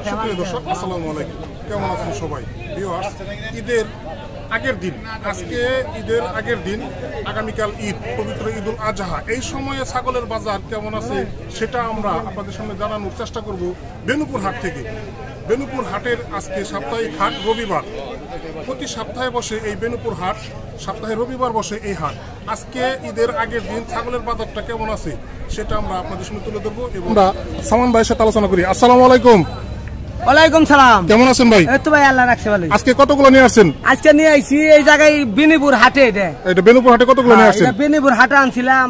সুপ্রিয় দর্শক আসসালামু আলাইকুম, কেমন আছেন সবাই? ঈদের আগের দিন, আজকে ঈদের আগের দিন, আগামীকাল ঈদ, পবিত্র ঈদুল আজহা। এই সময়ে ছাগলের বাজার কেমন আছে সেটা আমরা আপনাদের সামনে জানানোর চেষ্টা করব বেনুপুর হাট থেকে। বেনুপুর হাটের আজকে সাপ্তাহিক হাট, রবিবার। প্রতি সপ্তাহে বসে এই বেনুপুর হাট, সপ্তাহে রবিবার বসে এই হাট। আজকে ঈদের আগের দিন ছাগলের বাজারটা কেমন আছে সেটা আমরা আপনাদের সামনে তুলে ধরবো এবং আমরা সামান ভাইয়ের সাথে আলোচনা করি। আসসালামু আলাইকুম। ওয়ালাইকুম সালাম। কেমন আছেন ভাই? এই তো ভাই আল্লাহ রাখছে ভালো। আজকে কতগুলো নিয়ে আসছেন? আজকে নিয়ে আইছি এই জায়গায় বেনিপুর হাটে। এটা বেনুপুর হাটে কতগুলো নিয়ে আসছেন? বেনিপুর হাটে আনছিলাম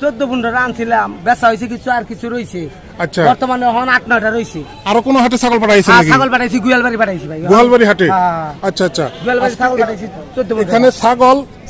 14-15টা আনছিলাম, বেচা হয়েছে কিছু, আর কিছু রয়েছে। আচ্ছা, বর্তমানে এখন 8-9টা রয়েছে। আর কোন হাটে ছাগল পাঠাইছেন নাকি? ছাগল পাঠাইছি, গুয়ালবাড়ি পাঠাইছি ভাই। গুয়ালবাড়ি হাটে? আচ্ছা আচ্ছা, গুয়ালবাড়ি ছাগল পাঠাইছি 14। এখানে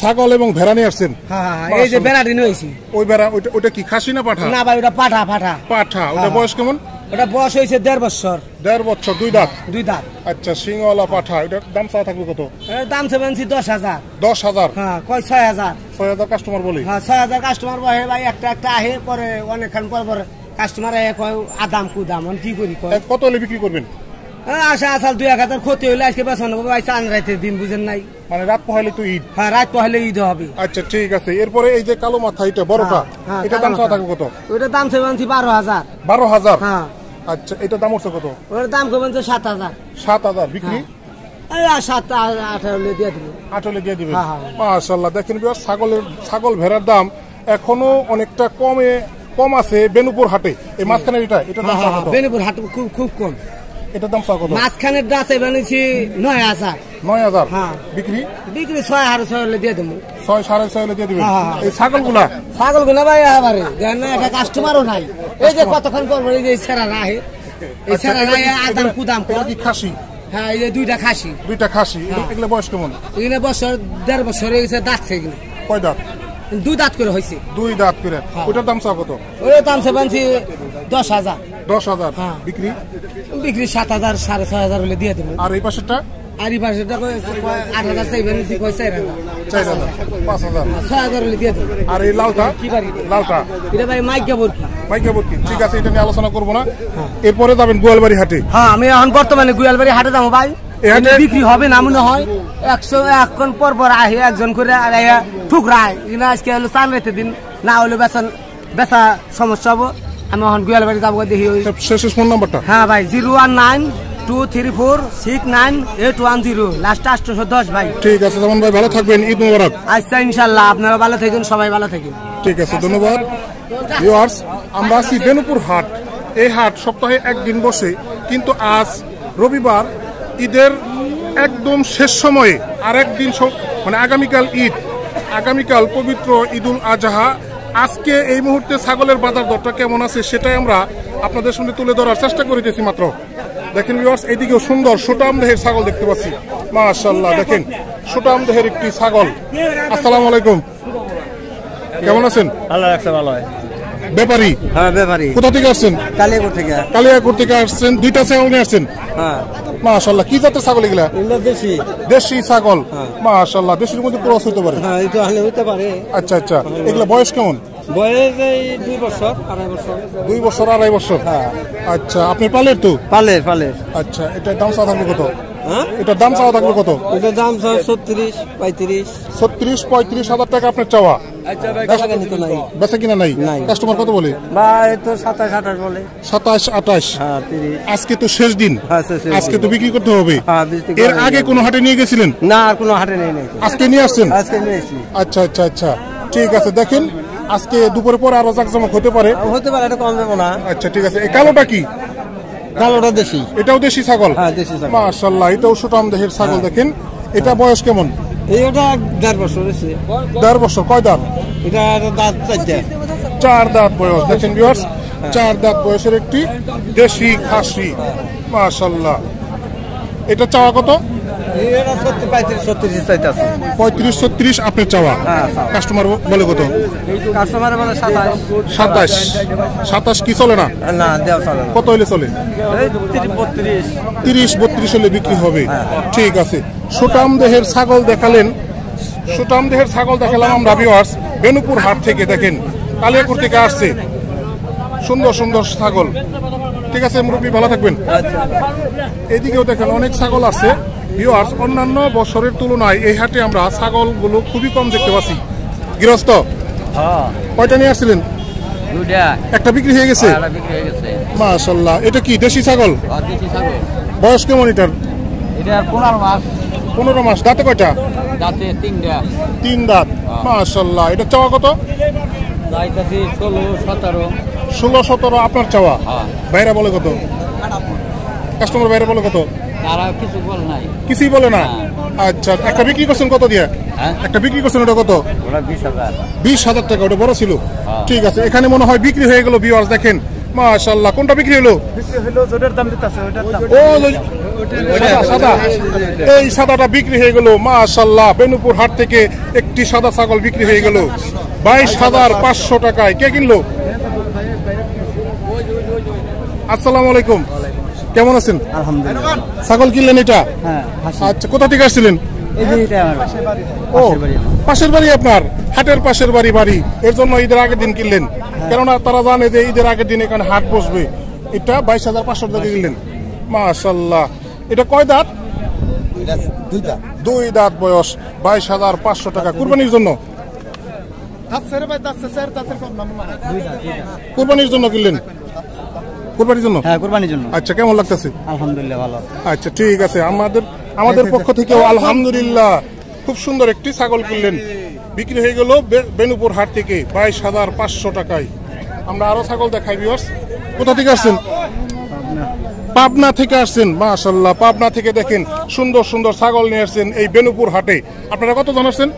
ছাগল এবং ভেড়া নিয়ে আসছেন? হ্যাঁ, এই যে ভেড়া দিন হইছে। ওই ভেড়া ওটা কি খাসি না পাঠা? না ভাই, ওটা পাঠা। পাঠা। ওটা বয়স কেমন? ওটা বয়স হয়েছে 1.5 বছর। 1.5 বছর, 2 দাঁত? 2 দাঁত। আচ্ছা, সিংওয়ালা পাঠা। এটার দাম চাওয়া থাকবে কত? দাম চাইছি 10,000। 10,000? হ্যাঁ, কয় 6,000। 6,000 কাস্টমার বলে? হ্যাঁ, 6,000 কাস্টমার বলে ভাই। একটা আহে, পরে অনেকক্ষণ পর কাস্টমার কয় আদাম কুদাম, কি করি কয়। কত হলে বিক্রি করবেন? আশা আসাল 2-1,000 ক্ষতি হইলে আজকে বেচা নেবো ভাই। চান রাতের দিন, বুঝেন নাই? মানে রাত পহলে তো ঈদ? হ্যাঁ, রাত পহলে ঈদ হবে। আচ্ছা ঠিক আছে। এরপরে এই যে কালো মাথা, এটা বড়টা, এটা দাম চাওয়া থাকবে কত? ওইটার দাম চাইছি 12,000। 12,000? হ্যাঁ। আচ্ছা, এটা দাম হচ্ছে কত? ওটার দাম করবেন 7,000। 7,000 বিক্রি? 7-8 হলে দিয়ে দেবো। 8 হলে দিয়ে দিবেন? মাশাআল্লাহ। দেখেন ছাগল ভেড়ার দাম এখনো অনেকটা কম আছে বেনুপুর হাটে। এই মাঝখানে এটা দাম কত? বেনুপুর হাট খুব কম। এটা দাম কত? মাঝখানের দাম বানিয়েছি 9,000। 9,000? হ্যাঁ। বিক্রি? 6,500 হলে দিয়ে দেবো। 6-6.5 হলে দিয়ে দিবেন? এই ছাগলগুলা ভাই আবারে একটা কাস্টমারও নাই। এই যে কতক্ষণ পর এই যে ছেড়া রাহে, এই ছেড়া রাহে আদাম কুদাম। কি খাসি? হ্যাঁ, এই যে 2টা খাসি। 2টা খাসি। এগুলো বয়স কেমন? এগুলো বছর 1.5 বছর হয়ে গেছে। দাঁতছে এগুলো? কয় দাঁত? 2 দাঁত করে হয়েছে। 2 দাঁত করে? ওটার দাম কত? ওটার দাম চাইছি 10,000। 10,000? বিক্রি? বিক্রি 7,000 6,500 হলে দিয়ে দেবো। আর এই পাশেরটা? আর এই পাশেরটা 8,000 চাইবেন, 4,000 5,000 6,000 হলে দিয়ে দেবো। আর এই লালটা? কি বাড়ি লালটা? এটা ভাই মাইকাবরকি। ঠিক আছে, এটা নিয়ে আলোচনা করবো না। এরপরে যাবেন গোয়ালবাড়ি হাটে? হ্যাঁ, আমি এখন বর্তমানে গোয়ালবাড়ি হাটে যাবো ভাই। এখানে বিক্রি হবে না মনে হয়। 100 পর আহে একজন করে ঠুকরায়। আজকে হলো চান রাতের দিন, না হলে বেচা সমস্যা হবো। আমি এখন গোয়ালবাড়ি যাবো, দেখি। শেষ ফোন নাম্বারটা? হ্যাঁ ভাই, 019-234-69810, লাস্ট 810 ভাই। ঠিক আছে যেমন ভাই, ভালো থাকবেন, ঈদ মোবারক। আচ্ছা, ইনশাল্লাহ আপনারা ভালো থাকেন, সবাই ভালো থাকেন। ঠিক আছে, ধন্যবাদ। ভিউয়ার্স, আমরা আছি বেনুপুর হাট। এই হাট সপ্তাহে একদিন বসে, কিন্তু আজ রবিবার, ঈদের একদম শেষ সময়ে আর একদিন, মানে আগামীকাল ঈদ, আগামীকাল পবিত্র ঈদুল আজহা। আজকে এই মুহূর্তে ছাগলের বাজার দরটা কেমন আছে সেটাই আমরা আপনাদের সামনে তুলে ধরার চেষ্টা করিতেছি মাত্র। দেখেন ভিউয়ার্স, এইদিকেও সুন্দর সুটাম দেহের ছাগল দেখতে পাচ্ছি। মাশাআল্লাহ, দেখেন সুটাম দেহের একটি ছাগল। আসসালামু আলাইকুম, কেমন আছেন? আল্লাহ রাখছে ভালো। ব্যাপারী? হ্যাঁ, ব্যাপারী। কোথা থেকে আসছেন? কালিয়াকোট থেকে আসছেন। 2টা ছাগল নিয়ে আসছেন? হ্যাঁ। মাশাআল্লাহ, কি জাতের ছাগল এগুলা? দেশি ছাগল? মাশাআল্লাহ, দেশির মধ্যে ক্রস হতে পারে? হ্যাঁ, এটা হতে পারে। আচ্ছা আচ্ছা, এগুলা বয়স কেমন? বয়স 2 বছর 2.5 বছর। 2 বছর 2.5 বছর? হ্যাঁ। আচ্ছা, আপনি পালের তো? পালের। আচ্ছা, এটার দাম চাওয়া থাকবে কত? এটার দাম চাওয়া থাকবে কত? এটার দাম 36-35। 36-35 টাকা আপনার চাওয়া? বেচা কিনা নাই? কাস্টমার কত বলে? ভাই তো 27-28 বলে। 27-28? হ্যাঁ, 30। আজকে তো শেষ দিন, আজকে তো বিক্রি করতে হবে। এর আগে কোনো হাটে নিয়ে গেছিলেন? না, আর কোনো হাটে নেই। আজকে নিয়ে আসছেন? আজকে নিয়ে এসেছি। আচ্ছা আচ্ছা আচ্ছা, ঠিক আছে। দেখেন, আজকে দুপুরের পর আরো জাকজমক হতে পারে। এটা কম দেবো না। আচ্ছা ঠিক আছে। এই কালোটা কি? কালোটা দেশি। এটাও দেশি ছাগল? হ্যাঁ, দেশি ছাগল। মাশাআল্লাহ, এটাও সুটাম দেহের ছাগল। দেখেন, এটা বয়স কেমন? এটা 1.5 বছর হয়েছে। 1.5 বছর? কয় দাঁত? এটা দাঁত 4 দাঁত বয়স। দেখেন ভিউয়ার্স, 4 দাঁত বয়সের একটি দেশি খাসি। মাশাআল্লাহ, এটা চাওয়া কত? 35-36 আপনার চাওয়া? কাস্টমার বলে কত? কাস্টমার বলে 27 কি চলে না? না, দেওয়া চলে না। কত হলে চলে? 30-32 হলে বিক্রি হবে। ঠিক আছে। সুটাম দেহের ছাগল দেখালেন, আমরা ভিউয়ার্স বেনুপুর হাট থেকে। দেখেন, কালিয়াকোট থেকে আসছে সুন্দর সুন্দর ছাগল। ঠিক আছে মুরব্বী, ভালো থাকবেন। এদিকেও দেখেন অনেক ছাগল আছে ভিউয়ার্স। অন্যান্য বছরের তুলনায় এই হাটে আমরা ছাগলগুলো খুবই কম দেখতে পাচ্ছি। গৃহস্থ কয়টা নিয়ে আসছিলেন? একটা বিক্রি হয়ে গেছে, মাশাআল্লাহ। এটা কি দেশি ছাগল? বয়স কেমন এটার? 15 মাস। দাঁতে কয়টা? তিন দাঁত, মাশাআল্লাহ। এটা চাওয়া কত? 16-17 আপনার চাওয়া। বাইরে বলে কত? কাস্টমার বাইরে বলে কত? কিছুই বলে না। আচ্ছা, একটা বিক্রি করছেন কত দিয়ে? একটা বিক্রি করছেন ওটা কত? 20,000 টাকা। ওটা বড় ছিল। ঠিক আছে, এখানে মনে হয় বিক্রি হয়ে গেল ভিউয়ার্স। দেখেন মাশাআল্লাহ। কোনটা বিক্রি হলো? সাদা। এই সাদাটা বিক্রি হয়ে গেল মাশাআল্লাহ। বেনুপুর হাট থেকে একটি সাদা ছাগল বিক্রি হয়ে গেল 22,500 টাকায়। কে কিনলো? আসসালামু আলাইকুম, কেমন আছেন? আলহামদুলিল্লাহ। ছাগল কিনলেন এটা? আচ্ছা, কোথা থেকে আসছিলেন? পাশের বাড়ি আপনার, হাটের পাশের বাড়ি। এর জন্য ঈদের আগের দিন কিনলেন, কেননা তারা জানে যে ঈদের আগের দিন এখানে হাট বসবে। এটা 22,500 টাকা কিনলেন, মাশাআল্লাহ। এটা কয় দাঁত? 2 দাঁত বয়স, 22,500 টাকা। কুরবানির জন্য? কুরবানির জন্য কিনলেন? কুরবানির জন্য? হ্যাঁ, কুরবানির জন্য। আচ্ছা, কেমন লাগতেছে? আলহামদুলিল্লাহ, ভালো। আচ্ছা, ঠিক আছে। আমাদের পক্ষ থেকেও আলহামদুলিল্লাহ। খুব সুন্দর একটি ছাগল কিনলেন, বিক্রি হয়ে গেল বেনুপুর হাট থেকে 22,500 টাকায়। আমরা আরো ছাগল দেখাই ভিউয়ার্স। কোথা থেকে আসছেন? পাবনা থেকে আসছেন, মাশাআল্লাহ। পাবনা থেকে দেখেন সুন্দর সুন্দর ছাগল নিয়ে আসছেন এই বেনুপুর হাটে। আপনারা কতজন আসছেন?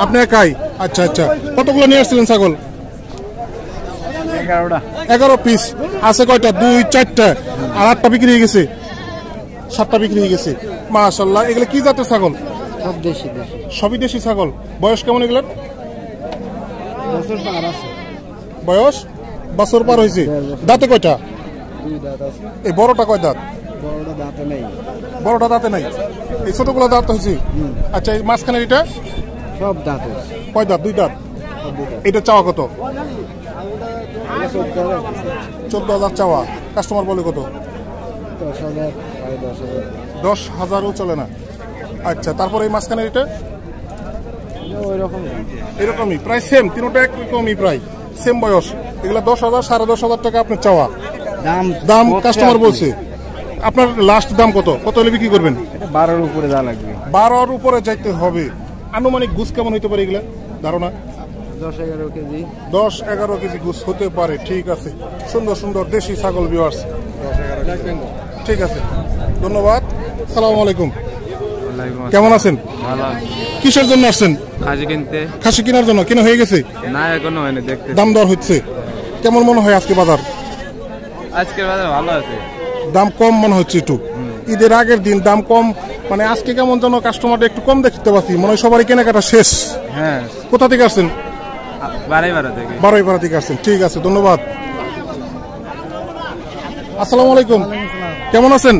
আপনি একাই? আচ্ছা আচ্ছা। কতগুলো নিয়ে আসছিলেন ছাগল? 11 পিস। আছে কয়টা? 2, 4টা। আর 8টা বিক্রি হয়ে গেছে, 7টা বিক্রি হয়ে গেছে, মাশাআল্লাহ। এগুলো কি জাতের ছাগল? সবই দেশি ছাগল। বয়স কেমন এগুলোর? বয়স বছর পার হয়েছে। দাঁতে কয়টা? 2 দাঁত আছে। এই বড়টা কয় দাঁত? বড়টা দাঁতে নাই। এই ছোটগুলো দাঁত হয়েছে। আচ্ছা, এই মাঝখানে এটা সব দাঁত। কয় দাঁত? 2 দাঁত। এটা চাওয়া কত? 14,000 চাওয়া। কাস্টমার বলে কত? 10,000ও চলে না। আচ্ছা, তারপরে এই মাঝখানে এটা এরকমই প্রায় সেম, তিনটা একরকমই প্রায় সেম বয়স। এগুলা 10,000, 10,500 টাকা আপনার চাওয়া দাম। কাস্টমার বলছে। আপনার লাস্ট দাম কত? কত হলে বিক্রি করবেন? 12-র উপরে যা লাগবে। 12-র উপরে যাইতে হবে। আনুমানিক গুছ কেমন হইতে পারে এগুলা ধারণা? 10-11 কেজি। 10-11 কেজি গুছ হতে পারে। ঠিক আছে, সুন্দর সুন্দর দেশি ছাগল ভিউয়ার্স। ঠিক আছে, ধন্যবাদ। আসসালামু আলাইকুম, কেমন আছেন? ভালো। কিসের জন্য আসছেন? খাসি কিনতে। খাসি কেনার জন্য? কেনা হয়ে গেছে? না, এখনো হয়নি, দেখতে। দাম দর হচ্ছে কেমন মনে হয় আজকে বাজার? আজকের বাজার ভালো আছে, দাম কম মনে হচ্ছে একটু। ঈদের আগের দিন দাম কম, মানে আজকে কেমন যেন কাস্টমারটা একটু কম দেখতে পাচ্ছি। মনে হয় সবারই কেনাকাটা শেষ। হ্যাঁ। কোথা থেকে আসছেন? বারোইপাড়া থেকে আসছেন। ঠিক আছে, ধন্যবাদ। আসসালামু আলাইকুম, কেমন আছেন?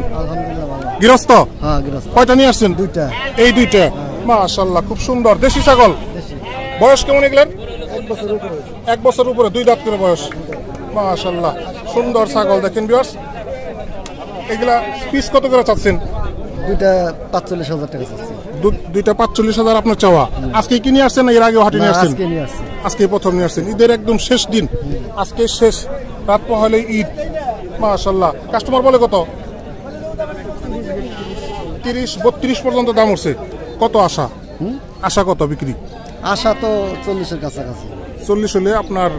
গৃহস্থ? কয়টা নিয়ে আসছেন? 2টা। এই 2টা, মাশাআল্লাহ, খুব সুন্দর দেশি ছাগল। বয়স কেমন এগুলার? 1 বছর উপরে, 2 দাঁত করে বয়স, মাশাআল্লাহ। সুন্দর ছাগল দেখেন ভিউয়ার্স। এগুলা পিস কত করে চাচ্ছেন? 2টা 45,000 টাকা চাচ্ছি। 2টা 45,000 আপনার চাওয়া। আজকে কি নিয়ে আসছেন না এর আগে হাটে নিয়ে আসছেন? আজকে প্রথম নিয়ে আসছেন। ঈদের একদম শেষ দিন, আজকে শেষ রাত পহলে ঈদ, মাশাআল্লাহ। কাস্টমার বলে কত? 30-32 পর্যন্ত দাম উঠছে। কত আশা? আশা কত বিক্রি? আশা তো 40-এর কাছাকাছি। 40 হলে আপনার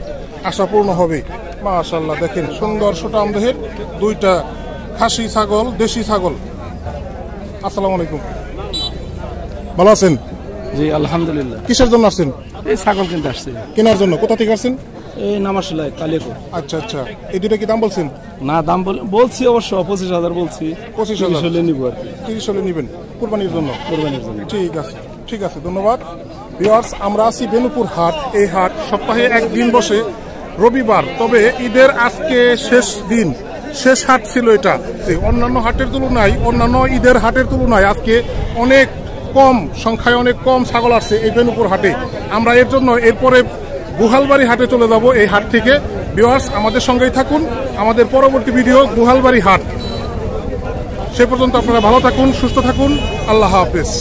আশা পূর্ণ হবে, মাশাআল্লাহ। দেখেন সুন্দর সুঠাম দেহের 2টা খাসি ছাগল, দেশি ছাগল। আসসালামু আলাইকুম, ভালো আছেন? জি আলহামদুলিল্লাহ। কিসের জন্য আসছেন? এই ছাগল কিনতে আসছি। কেনার জন্য? কোথা থেকে আসছেন? এই নামাশলাই, কালিয়াকোট। আচ্ছা আচ্ছা। এই 2টা কি দাম বলছেন? না, দাম বলছি অবশ্য 25,000 বলছি। 25,000 হলে নিব আর কি। 30 হলে নিবেন কুরবানির জন্য? কুরবানির জন্য। ঠিক আছে, ঠিক আছে, ধন্যবাদ। ভিউয়ার্স, আমরা আছি বেনুপুর হাট। এই হাট সপ্তাহে একদিন বসে, রবিবার। তবে ঈদের আজকে শেষ দিন, শেষ হাট ছিল এটা। অন্যান্য হাটের তুলনায়, অন্যান্য ঈদের হাটের তুলনায় আজকে অনেক কম সংখ্যায়, অনেক কম ছাগল আসছে এই বেনুপুর হাটে। আমরা এর জন্য এরপরে গুহালবাড়ি হাটে চলে যাব। এই হাট থেকে ভিউয়ার্স আমাদের সঙ্গেই থাকুন, আমাদের পরবর্তী ভিডিও গুহালবাড়ি হাট। সে পর্যন্ত আপনারা ভালো থাকুন, সুস্থ থাকুন, আল্লাহ হাফেজ।